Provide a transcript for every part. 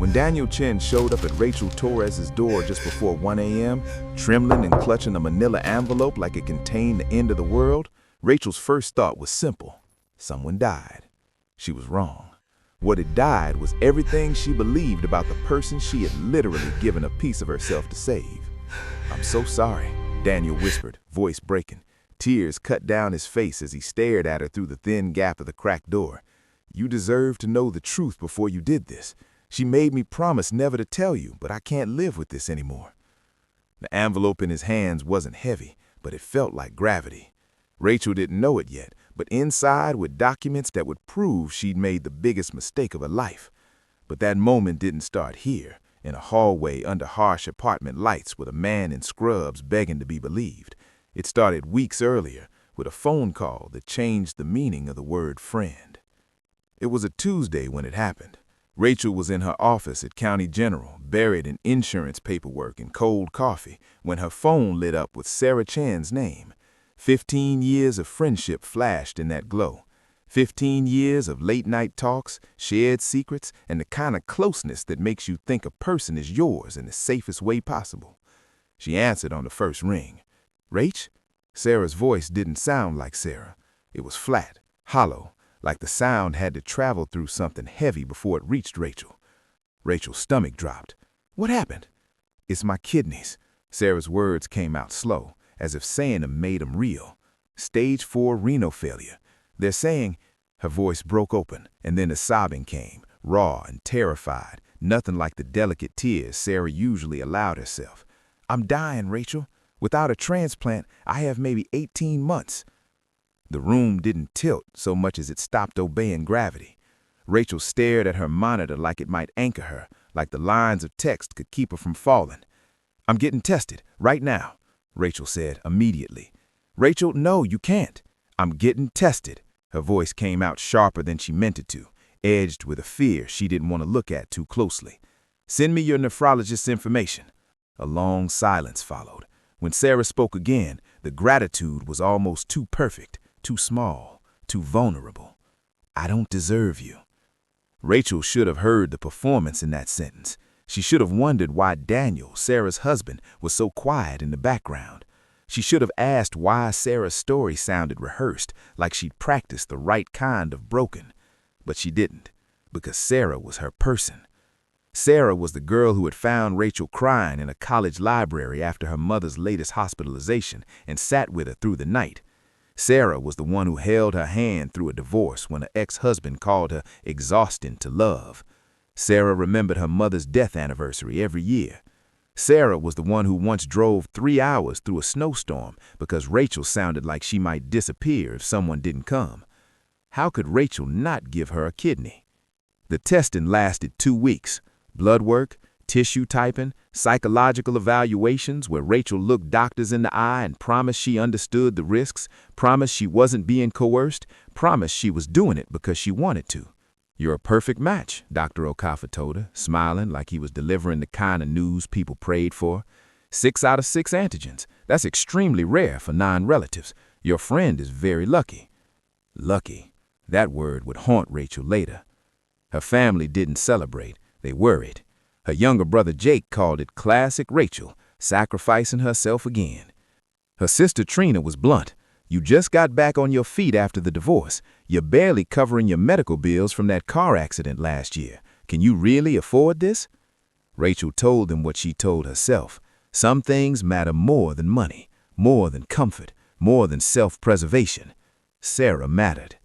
When Daniel Chen showed up at Rachel Torres's door just before 1 a.m., trembling and clutching a manila envelope like it contained the end of the world, Rachel's first thought was simple. Someone died. She was wrong. What had died was everything she believed about the person she had literally given a piece of herself to save. "I'm so sorry," Daniel whispered, voice breaking. Tears cut down his face as he stared at her through the thin gap of the cracked door. "You deserve to know the truth before you did this. She made me promise never to tell you, but I can't live with this anymore." The envelope in his hands wasn't heavy, but it felt like gravity. Rachel didn't know it yet, but inside were documents that would prove she'd made the biggest mistake of her life. But that moment didn't start here, in a hallway under harsh apartment lights with a man in scrubs begging to be believed. It started weeks earlier, with a phone call that changed the meaning of the word friend. It was a Tuesday when it happened. Rachel was in her office at County General, buried in insurance paperwork and cold coffee, when her phone lit up with Sarah Chan's name. 15 years of friendship flashed in that glow. 15 years of late-night talks, shared secrets, and the kind of closeness that makes you think a person is yours in the safest way possible. She answered on the first ring. "Rach?" Sarah's voice didn't sound like Sarah. It was flat, hollow, like the sound had to travel through something heavy before it reached Rachel. Rachel's stomach dropped. "What happened?" "It's my kidneys." Sarah's words came out slow, as if saying them made them real. "Stage 4 renal failure. They're saying—" Her voice broke open, and then the sobbing came, raw and terrified, nothing like the delicate tears Sarah usually allowed herself. "I'm dying, Rachel. Without a transplant, I have maybe 18 months. The room didn't tilt so much as it stopped obeying gravity. Rachel stared at her monitor like it might anchor her, like the lines of text could keep her from falling. "I'm getting tested, right now," Rachel said immediately. "Rachel, no, you can't." "I'm getting tested." Her voice came out sharper than she meant it to, edged with a fear she didn't want to look at too closely. "Send me your nephrologist's information." A long silence followed. When Sarah spoke again, the gratitude was almost too perfect, too small, too vulnerable. "I don't deserve you." Rachel should have heard the performance in that sentence. She should have wondered why Daniel, Sarah's husband, was so quiet in the background. She should have asked why Sarah's story sounded rehearsed, like she'd practiced the right kind of broken. But she didn't, because Sarah was her person. Sarah was the girl who had found Rachel crying in a college library after her mother's latest hospitalization and sat with her through the night. Sarah was the one who held her hand through a divorce when her ex-husband called her exhausting to love. Sarah remembered her mother's death anniversary every year. Sarah was the one who once drove 3 hours through a snowstorm because Rachel sounded like she might disappear if someone didn't come. How could Rachel not give her a kidney? The testing lasted 2 weeks. Blood work, tissue typing, psychological evaluations where Rachel looked doctors in the eye and promised she understood the risks, promised she wasn't being coerced, promised she was doing it because she wanted to. "You're a perfect match," Dr. Okafor told her, smiling like he was delivering the kind of news people prayed for. 6 out of 6 antigens. That's extremely rare for non-relatives. Your friend is very lucky. Lucky. That word would haunt Rachel later. Her family didn't celebrate. They worried. Her younger brother Jake called it classic Rachel, sacrificing herself again. Her sister Trina was blunt. "You just got back on your feet after the divorce. You're barely covering your medical bills from that car accident last year. Can you really afford this?" Rachel told them what she told herself. Some things matter more than money, more than comfort, more than self-preservation. Sarah mattered.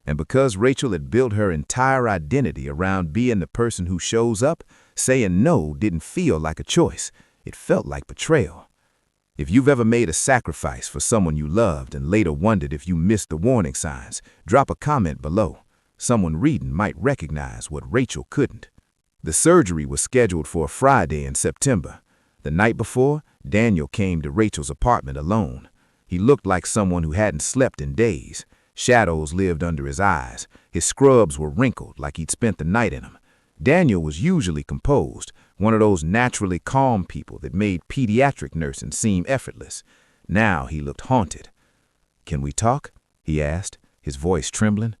And because Rachel had built her entire identity around being the person who shows up, saying no didn't feel like a choice. It felt like betrayal. If you've ever made a sacrifice for someone you loved and later wondered if you missed the warning signs, drop a comment below. Someone reading might recognize what Rachel couldn't. The surgery was scheduled for a Friday in September. The night before, Daniel came to Rachel's apartment alone. He looked like someone who hadn't slept in days. Shadows lived under his eyes. His scrubs were wrinkled like he'd spent the night in them. Daniel was usually composed, one of those naturally calm people that made pediatric nursing seem effortless. Now he looked haunted. "Can we talk?" he asked, his voice trembling.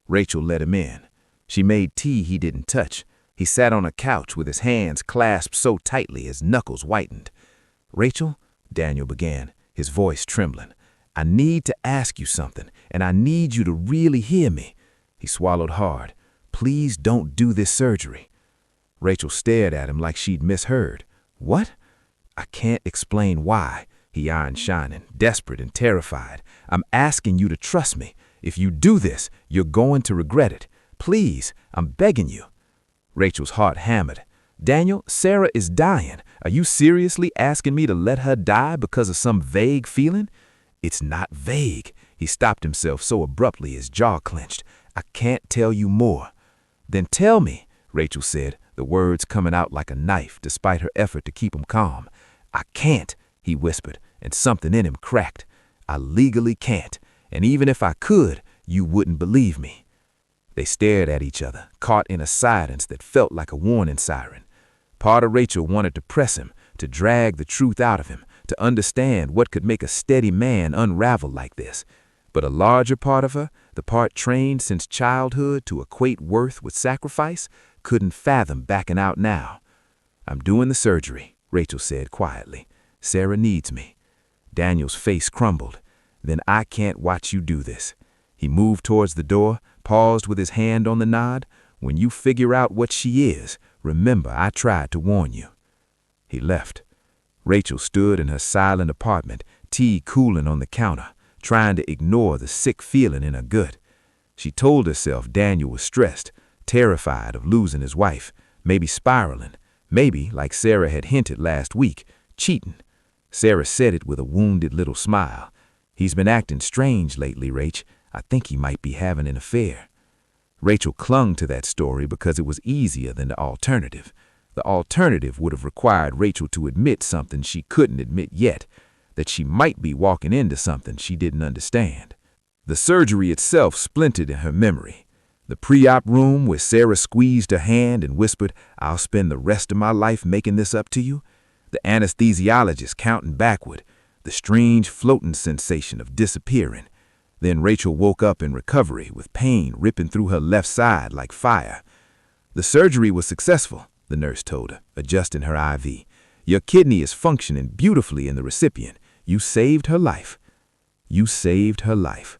Rachel let him in. She made tea he didn't touch, He sat on a couch with his hands clasped so tightly his knuckles whitened. "Rachel," Daniel began, his voice trembling, "I need to ask you something, and I need you to really hear me." He swallowed hard. "Please don't do this surgery." Rachel stared at him like she'd misheard. "What?" "I can't explain why," he eyed shining, desperate and terrified. "I'm asking you to trust me. If you do this, you're going to regret it. Please, I'm begging you." Rachel's heart hammered. "Daniel, Sarah is dying. Are you seriously asking me to let her die because of some vague feeling?" "It's not vague." He stopped himself so abruptly his jaw clenched. "I can't tell you more." "Then tell me," Rachel said, the words coming out like a knife despite her effort to keep him calm. "I can't," he whispered, and something in him cracked. "I legally can't, and even if I could, you wouldn't believe me." They stared at each other, caught in a silence that felt like a warning siren. Part of Rachel wanted to press him, to drag the truth out of him, to understand what could make a steady man unravel like this. But a larger part of her, the part trained since childhood to equate worth with sacrifice, couldn't fathom backing out now. "I'm doing the surgery," Rachel said quietly. "Sarah needs me." Daniel's face crumbled. "Then I can't watch you do this." He moved towards the door, paused with his hand on the nod. "When you figure out what she is, remember I tried to warn you." He left. Rachel stood in her silent apartment, tea cooling on the counter, trying to ignore the sick feeling in her gut. She told herself Daniel was stressed, terrified of losing his wife, maybe spiraling, maybe, like Sarah had hinted last week, cheating. Sarah said it with a wounded little smile. "He's been acting strange lately, Rach. I think he might be having an affair." Rachel clung to that story because it was easier than the alternative. The alternative would have required Rachel to admit something she couldn't admit yet, that she might be walking into something she didn't understand. The surgery itself splintered in her memory. The pre-op room where Sarah squeezed her hand and whispered, "I'll spend the rest of my life making this up to you." The anesthesiologist counting backward. The strange floating sensation of disappearing. Then Rachel woke up in recovery with pain ripping through her left side like fire. "The surgery was successful," the nurse told her, adjusting her IV. "Your kidney is functioning beautifully in the recipient. You saved her life." You saved her life.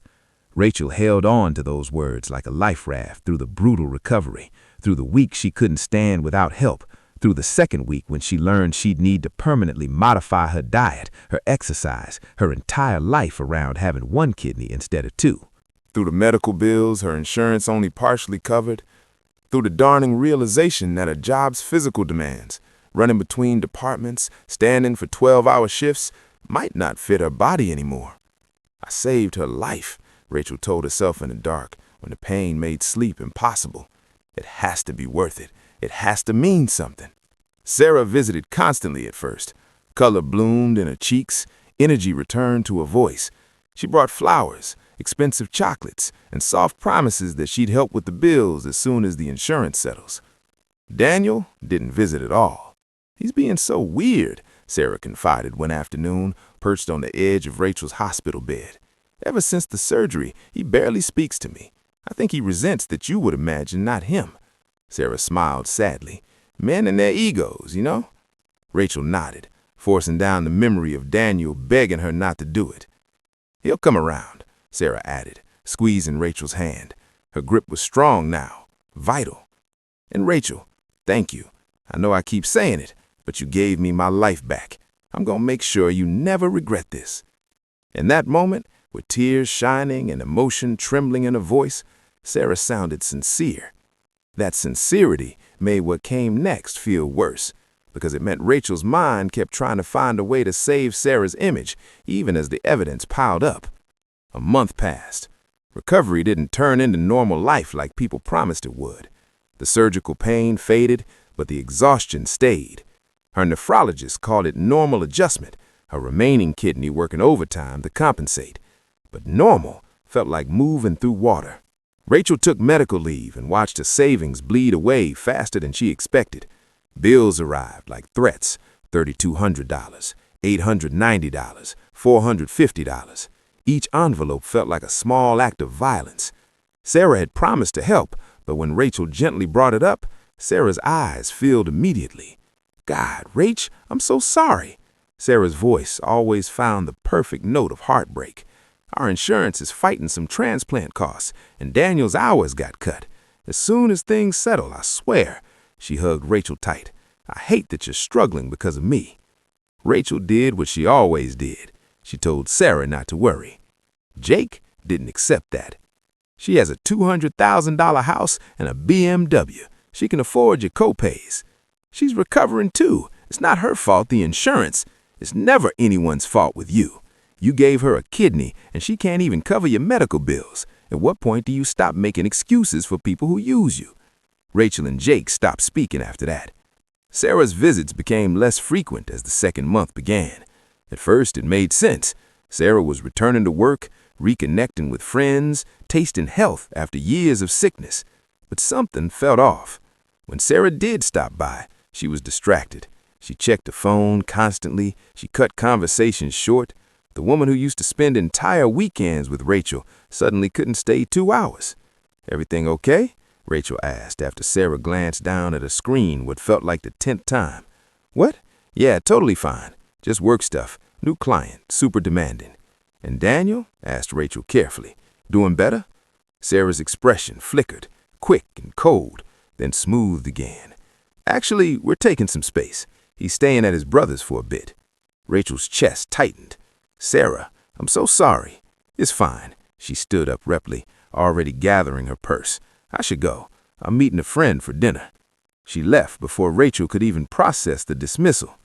Rachel held on to those words like a life raft through the brutal recovery, through the week she couldn't stand without help, through the second week when she learned she'd need to permanently modify her diet, her exercise, her entire life around having one kidney instead of two. Through the medical bills her insurance only partially covered, through the darning realization that her job's physical demands, running between departments, standing for 12-hour shifts, might not fit her body anymore. "I saved her life," Rachel told herself in the dark when the pain made sleep impossible. "It has to be worth it. It has to mean something." Sarah visited constantly at first. Color bloomed in her cheeks, energy returned to her voice. She brought flowers, expensive chocolates, and soft promises that she'd help with the bills as soon as the insurance settles. Daniel didn't visit at all. "He's being so weird," Sarah confided one afternoon, perched on the edge of Rachel's hospital bed. "Ever since the surgery, he barely speaks to me. I think he resents that you would imagine, not him." Sarah smiled sadly. "Men and their egos, you know?" Rachel nodded, forcing down the memory of Daniel begging her not to do it. "He'll come around," Sarah added, squeezing Rachel's hand. Her grip was strong now, vital. "And Rachel, thank you. I know I keep saying it, but you gave me my life back. I'm going to make sure you never regret this." In that moment, with tears shining and emotion trembling in her voice, Sarah sounded sincere. That sincerity made what came next feel worse, because it meant Rachel's mind kept trying to find a way to save Sarah's image, even as the evidence piled up. A month passed. Recovery didn't turn into normal life like people promised it would. The surgical pain faded, but the exhaustion stayed. Her nephrologist called it normal adjustment, her remaining kidney working overtime to compensate. But normal felt like moving through water. Rachel took medical leave and watched her savings bleed away faster than she expected. Bills arrived like threats: $3,200, $890, $450. Each envelope felt like a small act of violence. Sarah had promised to help, but when Rachel gently brought it up, Sarah's eyes filled immediately. God, Rach, I'm so sorry. Sarah's voice always found the perfect note of heartbreak. Our insurance is fighting some transplant costs, and Daniel's hours got cut. As soon as things settle, I swear. She hugged Rachel tight. I hate that you're struggling because of me. Rachel did what she always did. She told Sarah not to worry. Jake didn't accept that. She has a $200,000 house and a BMW. She can afford your copays. She's recovering too. It's not her fault, the insurance. It's never anyone's fault with you. You gave her a kidney, and she can't even cover your medical bills. At what point do you stop making excuses for people who use you? Rachel and Jake stopped speaking after that. Sarah's visits became less frequent as the second month began. At first, it made sense. Sarah was returning to work, reconnecting with friends, tasting health after years of sickness. But something felt off. When Sarah did stop by, she was distracted. She checked the phone constantly. She cut conversations short. The woman who used to spend entire weekends with Rachel suddenly couldn't stay 2 hours. "Everything okay?" Rachel asked after Sarah glanced down at a screen what felt like the 10th time. "What? Yeah, totally fine. Just work stuff. New client, super demanding." "And Daniel?" asked Rachel carefully. "Doing better?" Sarah's expression flickered, quick and cold, then smoothed again. "Actually, we're taking some space. He's staying at his brother's for a bit." Rachel's chest tightened. "Sarah, I'm so sorry." "It's fine." She stood up rapidly, already gathering her purse. "I should go. I'm meeting a friend for dinner." She left before Rachel could even process the dismissal.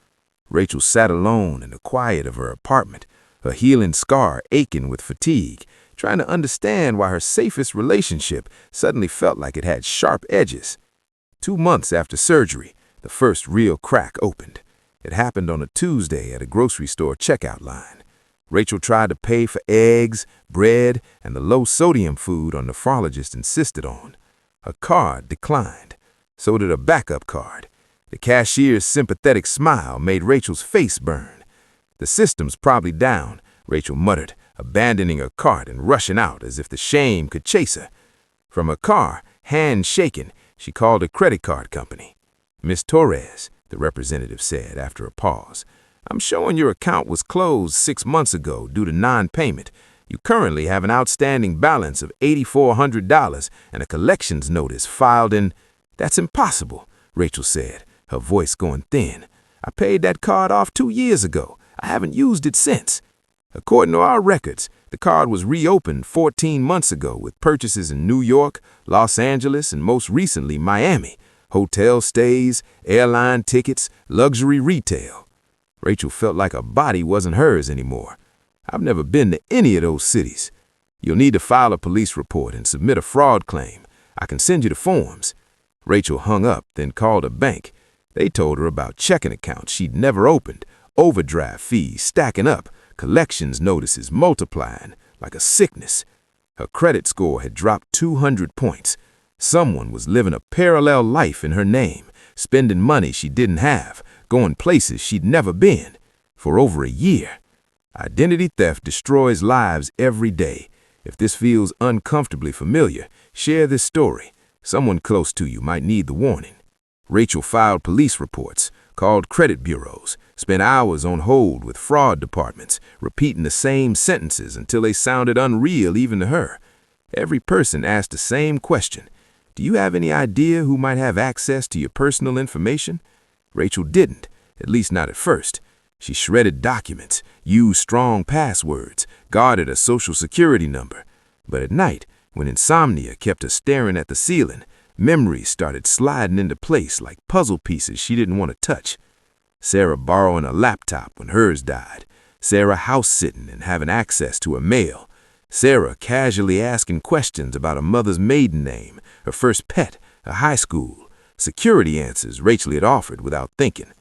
Rachel sat alone in the quiet of her apartment, her healing scar aching with fatigue, trying to understand why her safest relationship suddenly felt like it had sharp edges. 2 months after surgery, the first real crack opened. It happened on a Tuesday at a grocery store checkout line. Rachel tried to pay for eggs, bread, and the low-sodium food our nephrologist insisted on. Her card declined. So did a backup card. The cashier's sympathetic smile made Rachel's face burn. "The system's probably down," Rachel muttered, abandoning her cart and rushing out as if the shame could chase her. From her car, hands shaking, she called a credit card company. "Miss Torres," the representative said after a pause, "I'm showing your account was closed 6 months ago due to non-payment. You currently have an outstanding balance of $8,400 and a collections notice filed in—" "That's impossible," Rachel said, her voice going thin. "I paid that card off 2 years ago. I haven't used it since." According to our records, the card was reopened 14 months ago with purchases in New York, Los Angeles, and most recently Miami. Hotel stays, airline tickets, luxury retail. Rachel felt like her body wasn't hers anymore. "I've never been to any of those cities." "You'll need to file a police report and submit a fraud claim. I can send you the forms." Rachel hung up, then called a bank. They told her about checking accounts she'd never opened, overdraft fees stacking up, collections notices multiplying like a sickness. Her credit score had dropped 200 points. Someone was living a parallel life in her name, spending money she didn't have, going places she'd never been, for over a year. Identity theft destroys lives every day. If this feels uncomfortably familiar, share this story. Someone close to you might need the warning. Rachel filed police reports, called credit bureaus, spent hours on hold with fraud departments, repeating the same sentences until they sounded unreal even to her. Every person asked the same question. "Do you have any idea who might have access to your personal information?" Rachel didn't, at least not at first. She shredded documents, used strong passwords, guarded a social security number. But at night, when insomnia kept her staring at the ceiling, memories started sliding into place like puzzle pieces she didn't want to touch. Sarah borrowing a laptop when hers died. Sarah house-sitting and having access to her mail. Sarah casually asking questions about her mother's maiden name, her first pet, her high school. Security answers Rachel had offered without thinking.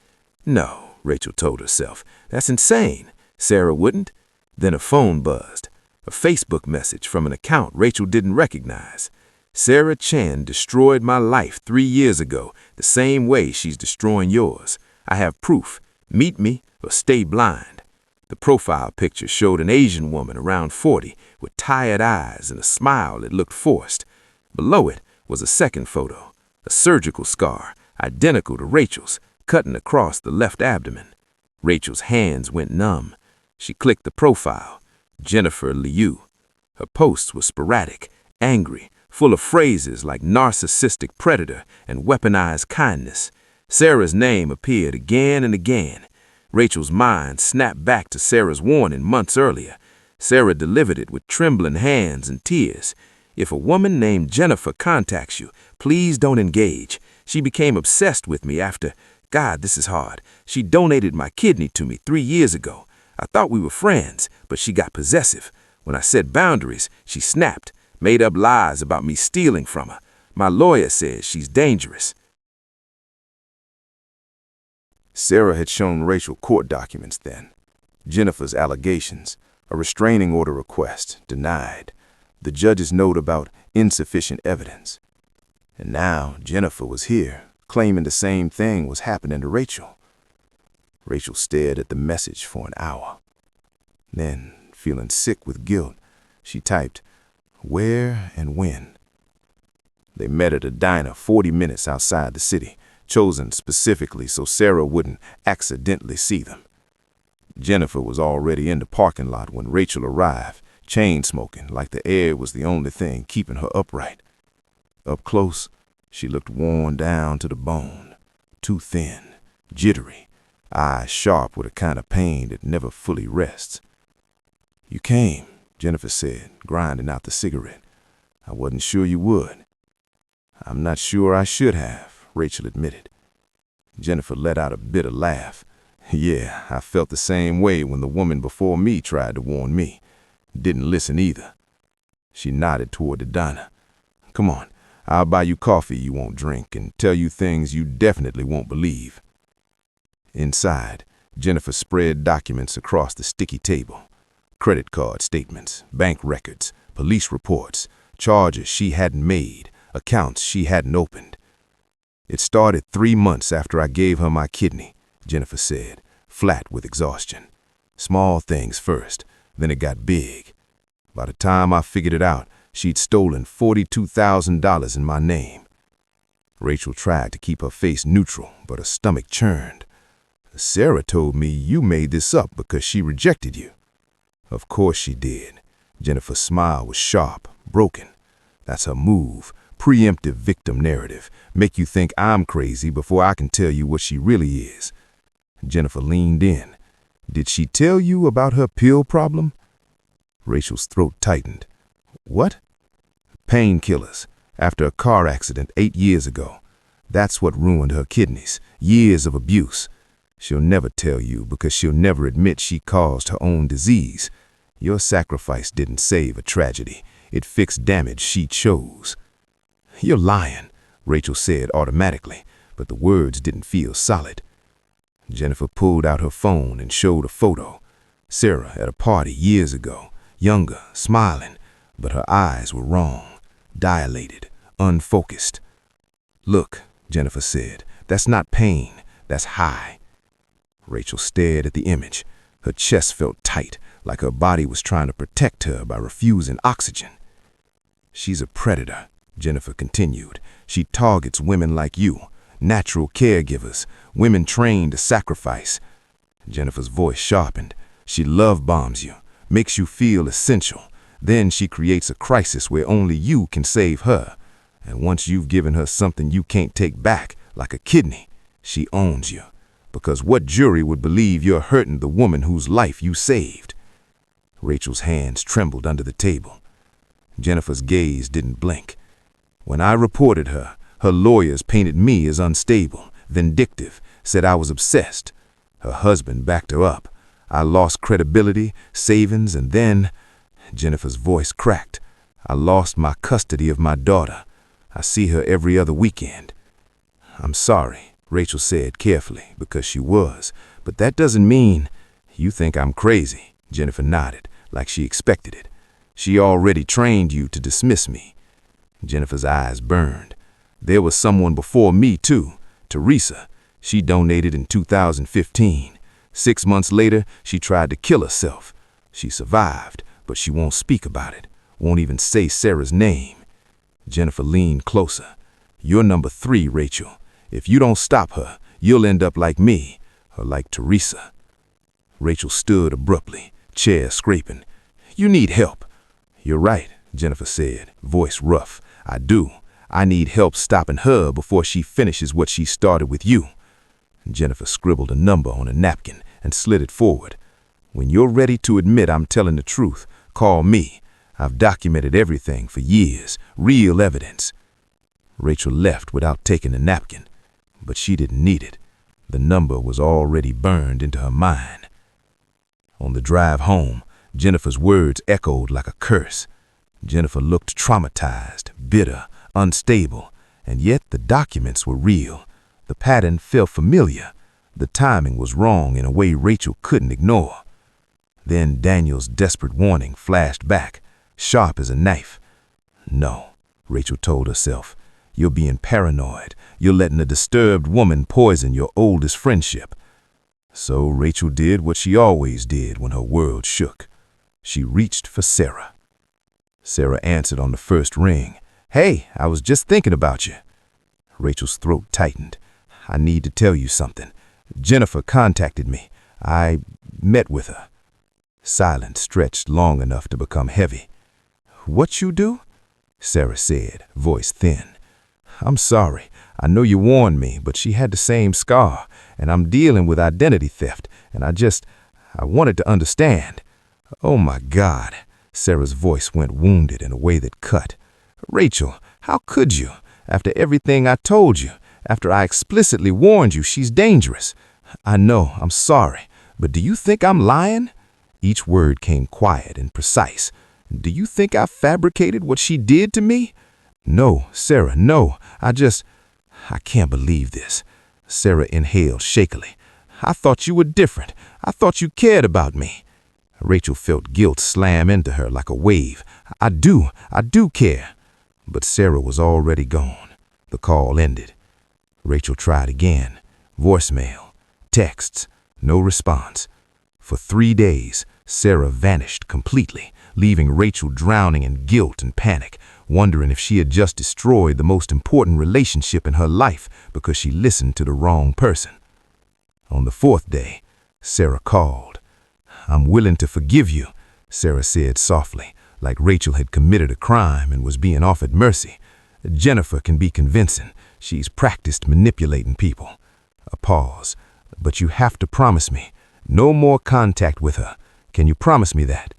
No, Rachel told herself, that's insane. Sarah wouldn't. Then her phone buzzed. A Facebook message from an account Rachel didn't recognize. "Sarah Chan destroyed my life 3 years ago, the same way she's destroying yours. I have proof. Meet me or stay blind." The profile picture showed an Asian woman around 40 with tired eyes and a smile that looked forced. Below it was a second photo, A surgical scar, identical to Rachel's, cutting across the left abdomen. Rachel's hands went numb. She clicked the profile. Jennifer Liu. Her posts were sporadic, angry, full of phrases like narcissistic predator and weaponized kindness. Sarah's name appeared again and again. Rachel's mind snapped back to Sarah's warning months earlier. Sarah delivered it with trembling hands and tears. If a woman named Jennifer contacts you, please don't engage. She became obsessed with me after, God, this is hard. She donated my kidney to me 3 years ago. I thought we were friends, but she got possessive. When I set boundaries, she snapped, made up lies about me stealing from her. My lawyer says she's dangerous. Sarah had shown Rachel court documents then. Jennifer's allegations, a restraining order request, denied. The judge's note about insufficient evidence. And now Jennifer was here, claiming the same thing was happening to Rachel. Rachel stared at the message for an hour. Then, feeling sick with guilt, she typed, "Where and when?" They met at a diner 40 minutes outside the city, chosen specifically so Sarah wouldn't accidentally see them. Jennifer was already in the parking lot when Rachel arrived, chain-smoking like the air was the only thing keeping her upright. Up close, she looked worn down to the bone, too thin, jittery, eyes sharp with a kind of pain that never fully rests. "You came," Jennifer said, grinding out the cigarette. "I wasn't sure you would." "I'm not sure I should have," Rachel admitted. Jennifer let out a bitter laugh. "Yeah, I felt the same way when the woman before me tried to warn me. Didn't listen either." She nodded toward the diner. "Come on, I'll buy you coffee you won't drink and tell you things you definitely won't believe." Inside, Jennifer spread documents across the sticky table. Credit card statements, bank records, police reports, charges she hadn't made, accounts she hadn't opened. "It started 3 months after I gave her my kidney," Jennifer said, flat with exhaustion. "Small things first, then it got big. By the time I figured it out, she'd stolen $42,000 in my name." Rachel tried to keep her face neutral, but her stomach churned. "Sarah told me you made this up because she rejected you." "Of course she did." Jennifer's smile was sharp, broken. "That's her move, preemptive victim narrative. Make you think I'm crazy before I can tell you what she really is." Jennifer leaned in. "Did she tell you about her pill problem?" Rachel's throat tightened. "What?" "Painkillers. After a car accident 8 years ago. That's what ruined her kidneys. Years of abuse. She'll never tell you because she'll never admit she caused her own disease. Your sacrifice didn't save a tragedy. It fixed damage she chose." "You're lying," Rachel said automatically, but the words didn't feel solid. Jennifer pulled out her phone and showed a photo. Sarah at a party years ago, younger, smiling, but her eyes were wrong, dilated, unfocused. "Look," Jennifer said, "that's not pain, that's high." Rachel stared at the image. Her chest felt tight, like her body was trying to protect her by refusing oxygen. "She's a predator," Jennifer continued. "She targets women like you, natural caregivers, women trained to sacrifice." Jennifer's voice sharpened. "She love bombs you, makes you feel essential. Then she creates a crisis where only you can save her. And once you've given her something you can't take back, like a kidney, she owns you. Because what jury would believe you're hurting the woman whose life you saved?" Rachel's hands trembled under the table. Jennifer's gaze didn't blink. "When I reported her, her lawyers painted me as unstable, vindictive, said I was obsessed. Her husband backed her up. I lost credibility, savings, and then," Jennifer's voice cracked, "I lost my custody of my daughter. I see her every other weekend." "I'm sorry," Rachel said carefully, because she was, "but that doesn't mean—" "You think I'm crazy," Jennifer nodded, like she expected it. "She already trained you to dismiss me." Jennifer's eyes burned. "There was someone before me, too. Teresa. She donated in 2015. 6 months later, she tried to kill herself. She survived, but she won't speak about it, won't even say Sarah's name." Jennifer leaned closer. You're number 3, Rachel. If you don't stop her, you'll end up like me, or like Teresa." Rachel stood abruptly, chair scraping. "You need help." "You're right," Jennifer said, voice rough. "I do. I need help stopping her before she finishes what she started with you." Jennifer scribbled a number on a napkin and slid it forward. "When you're ready to admit I'm telling the truth, call me. I've documented everything for years, real evidence." Rachel left without taking the napkin, but she didn't need it. The number was already burned into her mind. On the drive home, Jennifer's words echoed like a curse. Jennifer looked traumatized, bitter, unstable, and yet the documents were real. The pattern felt familiar. The timing was wrong in a way Rachel couldn't ignore. Then Daniel's desperate warning flashed back, sharp as a knife. "No," Rachel told herself. "You're being paranoid. You're letting a disturbed woman poison your oldest friendship." So Rachel did what she always did when her world shook. She reached for Sarah. Sarah answered on the first ring. "Hey, I was just thinking about you." Rachel's throat tightened. "I need to tell you something. Jennifer contacted me. I met with her." Silence stretched long enough to become heavy. "What you do?" Sarah said, voice thin. "I'm sorry. I know you warned me, but she had the same scar, and I'm dealing with identity theft, and I wanted to understand." "Oh my God." Sarah's voice went wounded in a way that cut. "Rachel, how could you? After everything I told you, after I explicitly warned you she's dangerous." "I know, I'm sorry, but do you think I'm lying?" Each word came quiet and precise. "Do you think I fabricated what she did to me?" "No, Sarah, no. I can't believe this." Sarah inhaled shakily. "I thought you were different. I thought you cared about me." Rachel felt guilt slam into her like a wave. I do care." But Sarah was already gone. The call ended. Rachel tried again. Voicemail, texts, no response. For 3 days, Sarah vanished completely, leaving Rachel drowning in guilt and panic, wondering if she had just destroyed the most important relationship in her life because she listened to the wrong person. On the 4th day, Sarah called. "I'm willing to forgive you," Sarah said softly, like Rachel had committed a crime and was being offered mercy. "Jennifer can be convincing. She's practiced manipulating people." A pause. "But you have to promise me. No more contact with her. Can you promise me that?"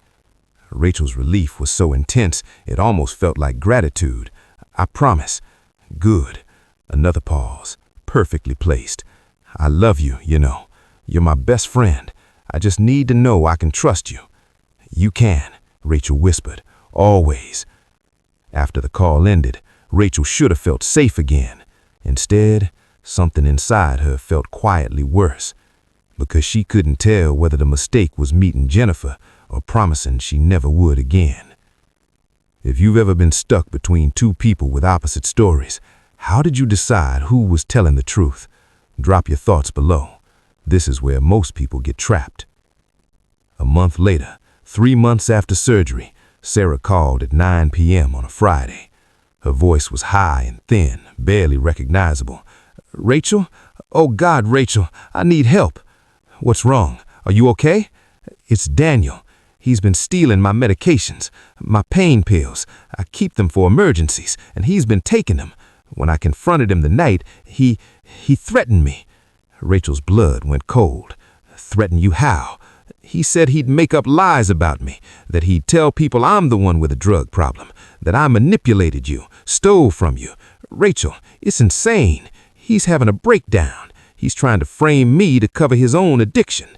Rachel's relief was so intense it almost felt like gratitude. "I promise." "Good." Another pause, perfectly placed. "I love you, you know. You're my best friend. I just need to know I can trust you." "You can," Rachel whispered. "Always." After the call ended, Rachel should have felt safe again. Instead, something inside her felt quietly worse, because she couldn't tell whether the mistake was meeting Jennifer or promising she never would again. If you've ever been stuck between two people with opposite stories, how did you decide who was telling the truth? Drop your thoughts below. This is where most people get trapped. A month later, 3 months after surgery, Sarah called at 9 p.m. on a Friday. Her voice was high and thin, barely recognizable. "Rachel? Oh God, Rachel, I need help." "What's wrong? Are you okay?" "It's Daniel. He's been stealing my medications, my pain pills. I keep them for emergencies, and he's been taking them. When I confronted him the night, he threatened me." Rachel's blood went cold. "Threaten you how?" "He said he'd make up lies about me, that he'd tell people I'm the one with a drug problem, that I manipulated you, stole from you. Rachel, it's insane. He's having a breakdown. He's trying to frame me to cover his own addiction."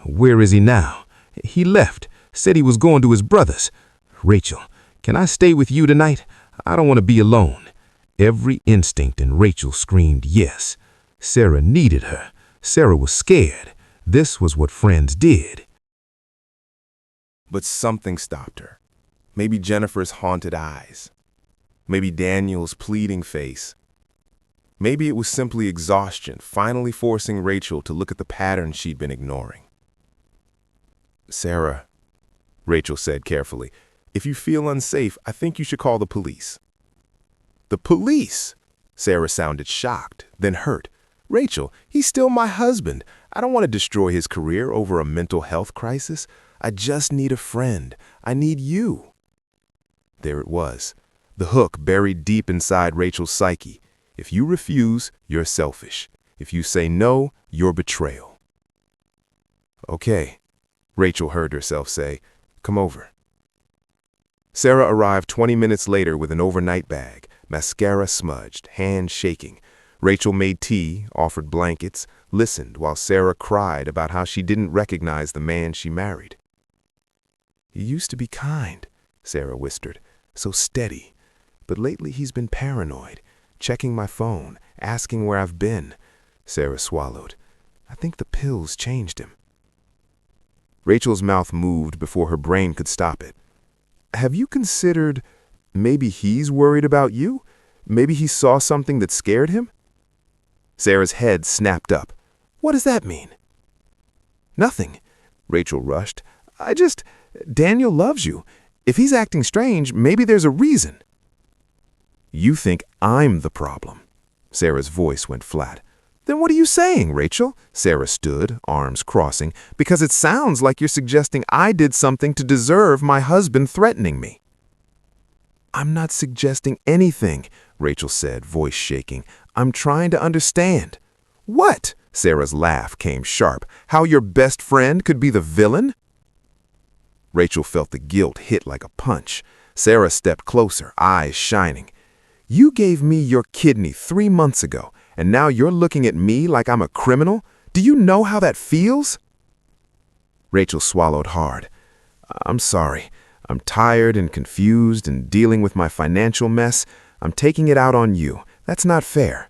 "Where is he now?" "He left, said he was going to his brother's." "Rachel, can I stay with you tonight? I don't want to be alone." Every instinct in Rachel screamed yes. Sarah needed her. Sarah was scared. This was what friends did. But something stopped her. Maybe Jennifer's haunted eyes. Maybe Daniel's pleading face. Maybe it was simply exhaustion, finally forcing Rachel to look at the pattern she'd been ignoring. "Sarah," Rachel said carefully, "if you feel unsafe, I think you should call the police." "The police?" Sarah sounded shocked, then hurt. Rachel, he's still my husband. I don't want to destroy his career over a mental health crisis. I just need a friend. I need you. There it was, the hook buried deep inside Rachel's psyche. If you refuse, you're selfish. If you say no, you're betrayal. Okay, Rachel heard herself say, come over. Sarah arrived 20 minutes later with an overnight bag, mascara smudged, hands shaking. Rachel made tea, offered blankets, listened while Sarah cried about how she didn't recognize the man she married. He used to be kind, Sarah whispered, so steady. But lately he's been paranoid, checking my phone, asking where I've been. Sarah swallowed. I think the pills changed him. Rachel's mouth moved before her brain could stop it. Have you considered maybe he's worried about you? Maybe he saw something that scared him? Sarah's head snapped up. What does that mean? Nothing, Rachel rushed. Daniel loves you. If he's acting strange, maybe there's a reason. You think I'm the problem. Sarah's voice went flat. Then what are you saying, Rachel? Sarah stood, arms crossing, because it sounds like you're suggesting I did something to deserve my husband threatening me. I'm not suggesting anything, Rachel said, voice shaking. I'm trying to understand. What? Sarah's laugh came sharp. How your best friend could be the villain? Rachel felt the guilt hit like a punch. Sarah stepped closer, eyes shining. You gave me your kidney 3 months ago, and now you're looking at me like I'm a criminal? Do you know how that feels? Rachel swallowed hard. I'm sorry. I'm tired and confused and dealing with my financial mess. I'm taking it out on you. That's not fair.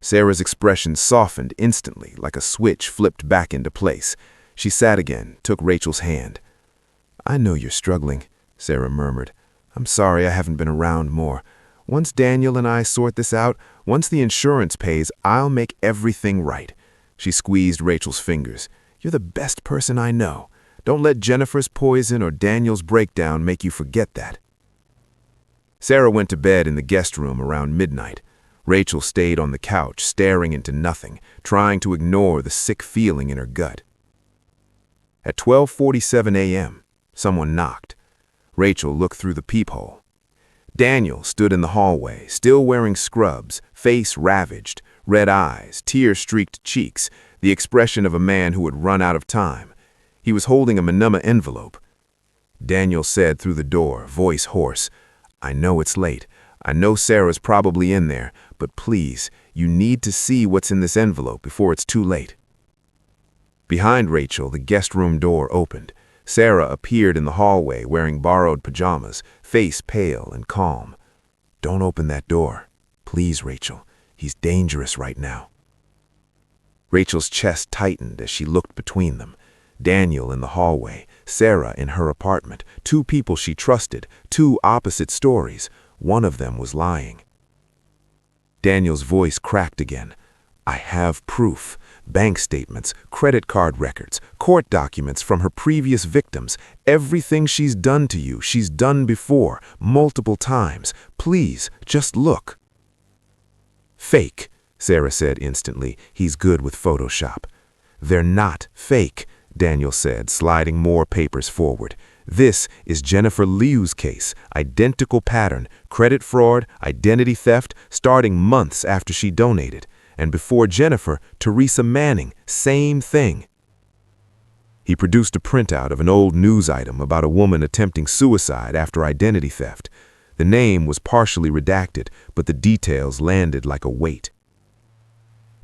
Sarah's expression softened instantly, like a switch flipped back into place. She sat again, took Rachel's hand. I know you're struggling, Sarah murmured. I'm sorry I haven't been around more. Once Daniel and I sort this out, once the insurance pays, I'll make everything right. She squeezed Rachel's fingers. You're the best person I know. Don't let Jennifer's poison or Daniel's breakdown make you forget that. Sarah went to bed in the guest room around midnight. Rachel stayed on the couch, staring into nothing, trying to ignore the sick feeling in her gut. At 12:47 a.m., someone knocked. Rachel looked through the peephole. Daniel stood in the hallway, still wearing scrubs, face ravaged, red eyes, tear-streaked cheeks, the expression of a man who had run out of time. He was holding a manila envelope. Daniel said through the door, voice hoarse, I know it's late. I know Sarah's probably in there, but please, you need to see what's in this envelope before it's too late. Behind Rachel, the guest room door opened. Sarah appeared in the hallway wearing borrowed pajamas, face pale and calm. Don't open that door. Please, Rachel. He's dangerous right now. Rachel's chest tightened as she looked between them. Daniel in the hallway, Sarah in her apartment, 2 people she trusted, 2 opposite stories. One of them was lying. Daniel's voice cracked again. I have proof. Bank statements, credit card records, court documents from her previous victims. Everything she's done to you, she's done before, multiple times. Please, just look. Fake, Sarah said instantly. He's good with Photoshop. They're not fake, Daniel said, sliding more papers forward. This is Jennifer Liu's case, identical pattern, credit fraud, identity theft, starting months after she donated. And before Jennifer, Teresa Manning, same thing. He produced a printout of an old news item about a woman attempting suicide after identity theft. The name was partially redacted, but the details landed like a weight.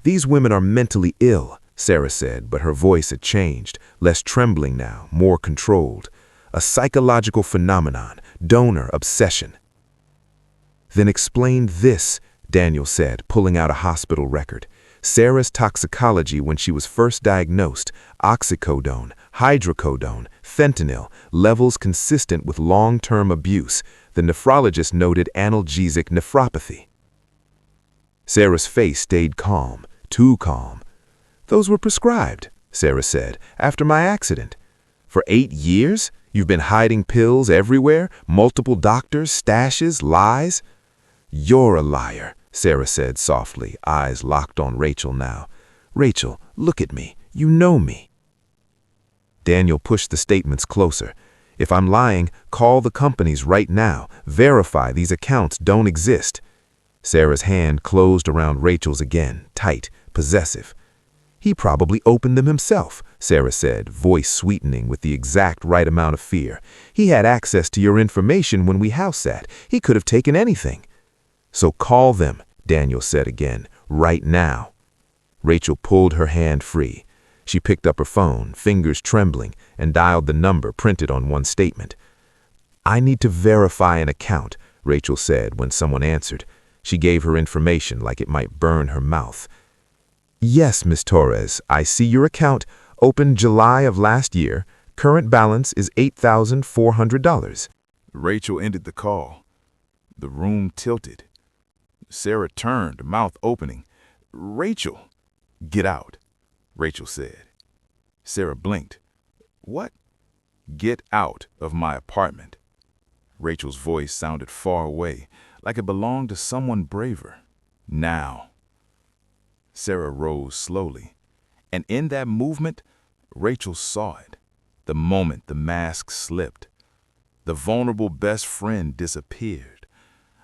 These women are mentally ill, Sarah said, but her voice had changed, less trembling now, more controlled. A psychological phenomenon, donor obsession. Then explain this, Daniel said, pulling out a hospital record. Sarah's toxicology when she was first diagnosed, oxycodone, hydrocodone, fentanyl, levels consistent with long-term abuse. The nephrologist noted analgesic nephropathy. Sarah's face stayed calm, too calm. Those were prescribed, Sarah said, after my accident. For 8 years, you've been hiding pills everywhere, multiple doctors, stashes, lies. You're a liar, Sarah said softly, eyes locked on Rachel now. "Rachel, look at me. You know me." Daniel pushed the statements closer. "If I'm lying, call the companies right now. Verify these accounts don't exist." Sarah's hand closed around Rachel's again, tight, possessive. "He probably opened them himself," Sarah said, voice sweetening with the exact right amount of fear. "He had access to your information when we house sat. He could have taken anything." "So call them," Daniel said again, "right now." Rachel pulled her hand free. She picked up her phone, fingers trembling, and dialed the number printed on one statement. "I need to verify an account," Rachel said when someone answered. She gave her information like it might burn her mouth. "Yes, Miss Torres, I see your account, opened July of last year. Current balance is $8,400. Rachel ended the call. The room tilted. Sarah turned, mouth opening. "Rachel!" "Get out," Rachel said. Sarah blinked. "What?" "Get out of my apartment." Rachel's voice sounded far away, like it belonged to someone braver. "Now." Sarah rose slowly, and in that movement, Rachel saw it. The moment the mask slipped, the vulnerable best friend disappeared.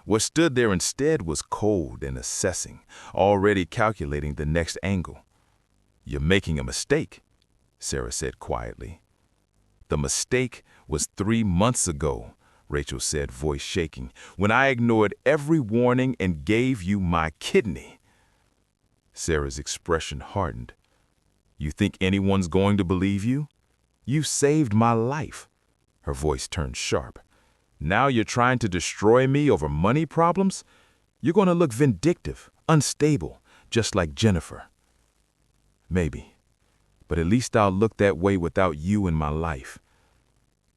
What stood there instead was cold and assessing, already calculating the next angle. "You're making a mistake," Sarah said quietly. "The mistake was 3 months ago," Rachel said, voice shaking, "when I ignored every warning and gave you my kidney." Sarah's expression hardened. "You think anyone's going to believe you? You saved my life." Her voice turned sharp. "Now you're trying to destroy me over money problems? You're going to look vindictive, unstable, just like Jennifer." "Maybe, but at least I'll look that way without you in my life."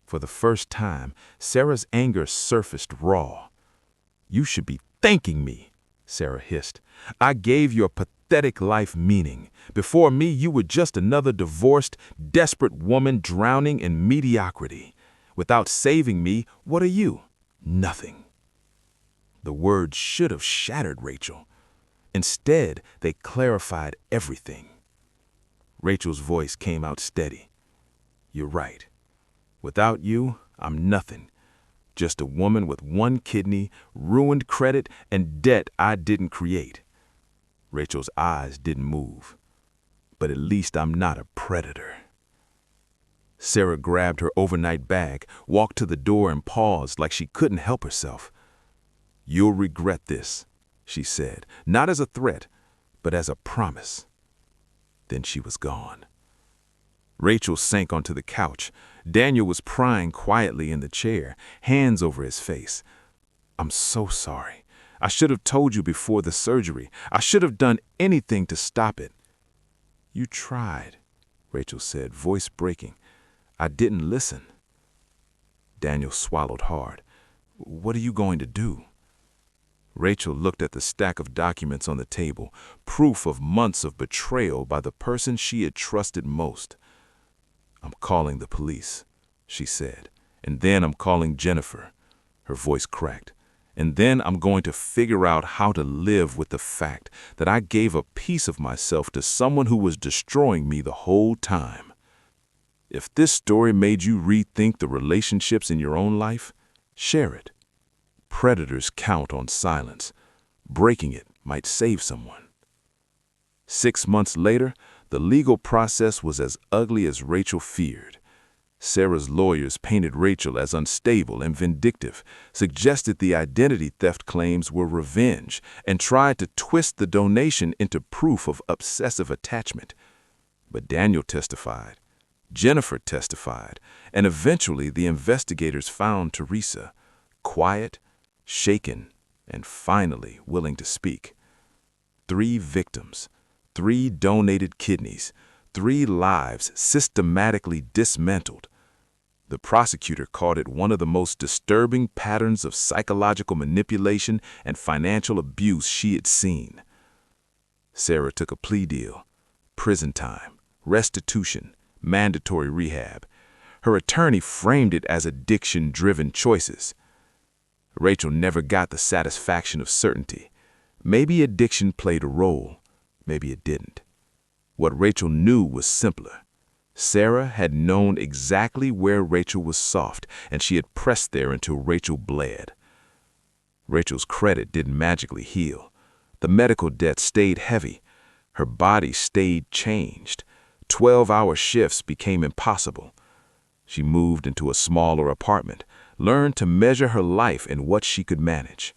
For the first time, Sarah's anger surfaced raw. "You should be thanking me," Sarah hissed. "I gave your pathetic life meaning. Before me, you were just another divorced, desperate woman drowning in mediocrity. Without saving me, what are you? Nothing." The words should have shattered Rachel. Instead, they clarified everything. Rachel's voice came out steady. "You're right. Without you, I'm nothing. Just a woman with 1 kidney, ruined credit, and debt I didn't create." Rachel's eyes didn't move. "But at least I'm not a predator." Sarah grabbed her overnight bag, walked to the door, and paused like she couldn't help herself. "You'll regret this," she said, not as a threat, but as a promise. Then she was gone. Rachel sank onto the couch. Daniel was crying quietly in the chair, hands over his face. "I'm so sorry. I should have told you before the surgery. I should have done anything to stop it." "You tried," Rachel said, voice breaking. "I didn't listen." Daniel swallowed hard. "What are you going to do?" Rachel looked at the stack of documents on the table, proof of months of betrayal by the person she had trusted most. "I'm calling the police," she said. "And then I'm calling Jennifer." Her voice cracked. "And then I'm going to figure out how to live with the fact that I gave a piece of myself to someone who was destroying me the whole time." If this story made you rethink the relationships in your own life, share it. Predators count on silence. Breaking it might save someone. 6 months later, the legal process was as ugly as Rachel feared. Sarah's lawyers painted Rachel as unstable and vindictive, suggested the identity theft claims were revenge, and tried to twist the donation into proof of obsessive attachment. But Daniel testified. Jennifer testified, and eventually the investigators found Teresa, quiet, shaken, and finally willing to speak. 3 victims, 3 donated kidneys, 3 lives systematically dismantled. The prosecutor called it one of the most disturbing patterns of psychological manipulation and financial abuse she had seen. Sarah took a plea deal, prison time, restitution, mandatory rehab. Her attorney framed it as addiction-driven choices. Rachel never got the satisfaction of certainty. Maybe addiction played a role, maybe it didn't. What Rachel knew was simpler. Sarah had known exactly where Rachel was soft, and she had pressed there until Rachel bled. Rachel's credit didn't magically heal. The medical debt stayed heavy. Her body stayed changed. 12-hour shifts became impossible. She moved into a smaller apartment, learned to measure her life in what she could manage.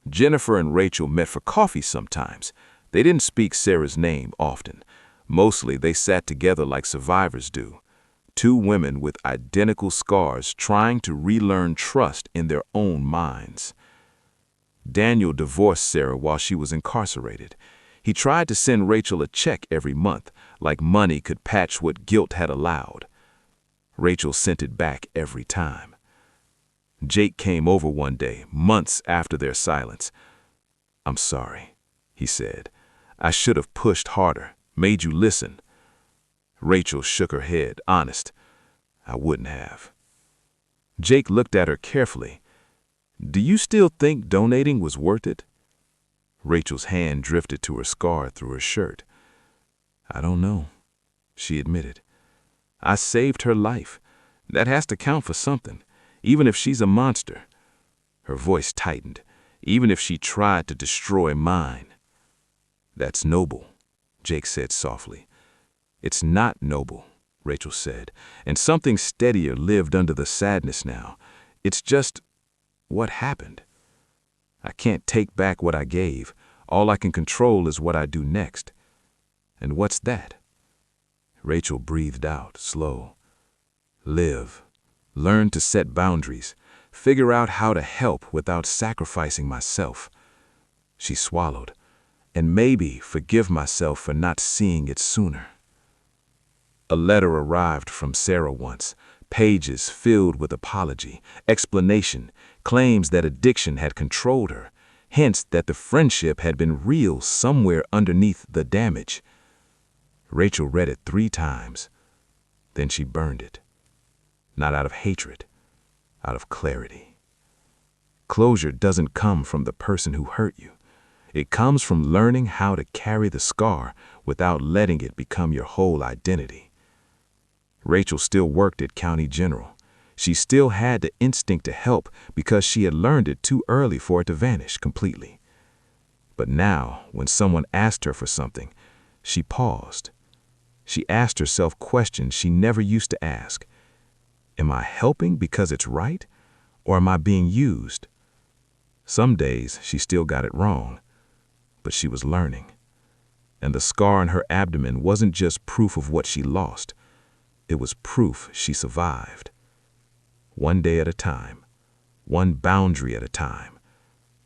Jennifer and Rachel met for coffee sometimes. They didn't speak Sarah's name often. Mostly they sat together like survivors do. Two women with identical scars trying to relearn trust in their own minds. Daniel divorced Sarah while she was incarcerated. He tried to send Rachel a check every month, like money could patch what guilt had allowed. Rachel sent it back every time. Jake came over one day, months after their silence. "I'm sorry," he said. "I should have pushed harder, made you listen." Rachel shook her head, honest. "I wouldn't have." Jake looked at her carefully. "Do you still think donating was worth it?" Rachel's hand drifted to her scar through her shirt. "I don't know," she admitted. "I saved her life. That has to count for something, even if she's a monster." Her voice tightened. "Even if she tried to destroy mine." "That's noble," Jake said softly. "It's not noble," Rachel said, and something steadier lived under the sadness now. "It's just what happened. I can't take back what I gave. All I can control is what I do next." "And what's that?" Rachel breathed out, slow. "Live. Learn to set boundaries. Figure out how to help without sacrificing myself." She swallowed. "And maybe forgive myself for not seeing it sooner." A letter arrived from Sarah once, pages filled with apology, explanation, claims that addiction had controlled her, hints that the friendship had been real somewhere underneath the damage. Rachel read it 3 times. Then she burned it. Not out of hatred, out of clarity. Closure doesn't come from the person who hurt you. It comes from learning how to carry the scar without letting it become your whole identity. Rachel still worked at County General. She still had the instinct to help because she had learned it too early for it to vanish completely. But now, when someone asked her for something, she paused. She asked herself questions she never used to ask. Am I helping because it's right, or am I being used? Some days she still got it wrong, but she was learning. And the scar on her abdomen wasn't just proof of what she lost. It was proof she survived. One day at a time, one boundary at a time,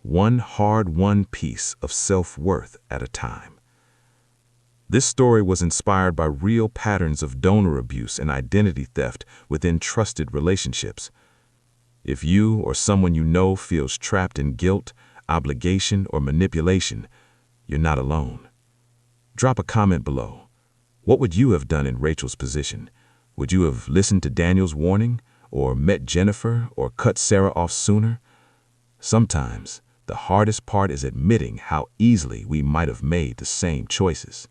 one hard-won piece of self-worth at a time. This story was inspired by real patterns of donor abuse and identity theft within trusted relationships. If you or someone you know feels trapped in guilt, obligation, or manipulation, you're not alone. Drop a comment below. What would you have done in Rachel's position? Would you have listened to Daniel's warning, or met Jennifer, or cut Sarah off sooner? Sometimes, the hardest part is admitting how easily we might have made the same choices.